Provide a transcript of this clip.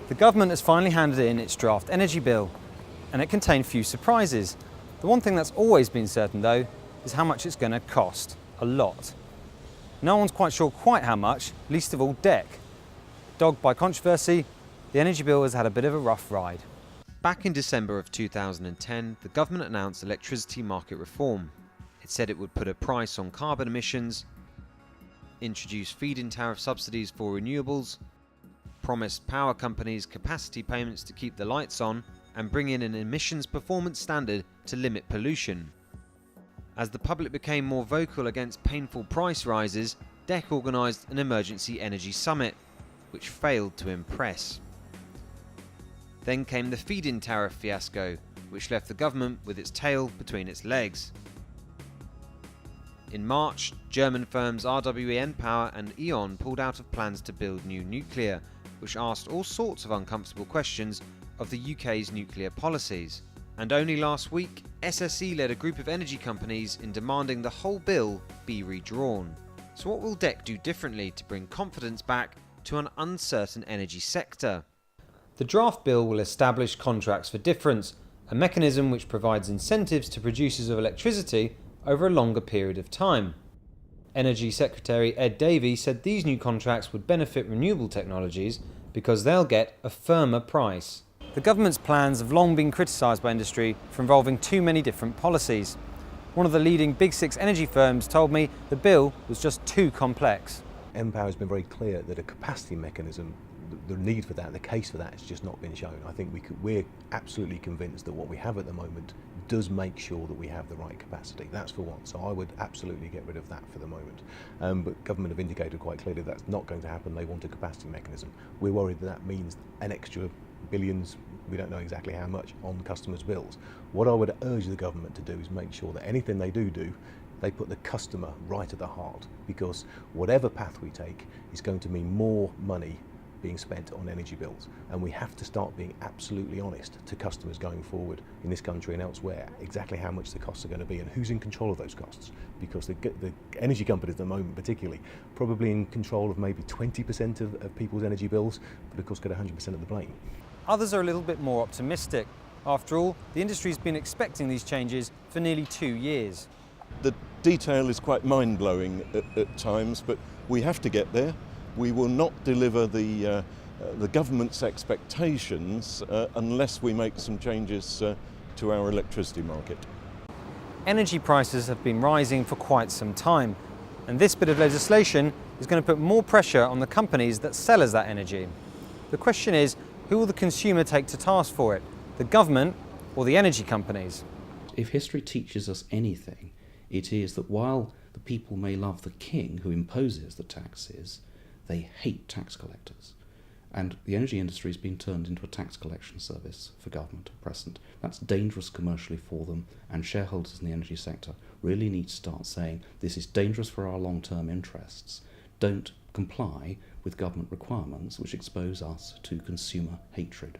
The government has finally handed in its draft energy bill, and it contained few surprises. The one thing that's always been certain though is how much it's going to cost. A lot. No one's quite sure quite how much, least of all DECC. Dogged by controversy, the energy bill has had a bit of a rough ride. Back in December of 2010, the government announced electricity market reform. It said it would put a price on carbon emissions, introduce feed-in tariff subsidies for renewables, promised power companies capacity payments to keep the lights on, and bring in an emissions performance standard to limit pollution. As the public became more vocal against painful price rises, DECC organised an emergency energy summit, which failed to impress. Then came the feed-in tariff fiasco, which left the government with its tail between its legs. In March, German firms RWE Power and E.ON pulled out of plans to build new nuclear, which asked all sorts of uncomfortable questions of the UK's nuclear policies. And only last week, SSE led a group of energy companies in demanding the whole bill be redrawn. So what will DECC do differently to bring confidence back to an uncertain energy sector? The draft bill will establish contracts for difference, a mechanism which provides incentives to producers of electricity over a longer period of time. Energy Secretary Ed Davey said these new contracts would benefit renewable technologies because they'll get a firmer price. The government's plans have long been criticised by industry for involving too many different policies. One of the leading Big Six energy firms told me the bill was just too complex. Empower has been very clear that a capacity mechanism, the need for that, the case for that has just not been shown. I think we're absolutely convinced that what we have at the moment does make sure that we have the right capacity. That's for one. So I would absolutely get rid of that for the moment. But government have indicated quite clearly that's not going to happen. They want a capacity mechanism. We're worried that means an extra billions, we don't know exactly how much, on customers' bills. What I would urge the government to do is make sure that anything they do, they put the customer right at the heart, because whatever path we take is going to mean more money being spent on energy bills, and we have to start being absolutely honest to customers going forward in this country and elsewhere exactly how much the costs are going to be and who's in control of those costs, because the energy companies at the moment particularly probably in control of maybe 20% of people's energy bills, but of course get 100% of the blame. Others are a little bit more optimistic. After all, the industry's been expecting these changes for nearly 2 years. The detail is quite mind-blowing at times, but we have to get there. We will not deliver the government's expectations unless we make some changes to our electricity market. Energy prices have been rising for quite some time, and this bit of legislation is going to put more pressure on the companies that sell us that energy. The question is, who will the consumer take to task for it? The government or the energy companies? If history teaches us anything, it is that while the people may love the king who imposes the taxes, they hate tax collectors. And the energy industry has been turned into a tax collection service for government at present. That's dangerous commercially for them, and shareholders in the energy sector really need to start saying this is dangerous for our long-term interests. Don't comply with government requirements which expose us to consumer hatred.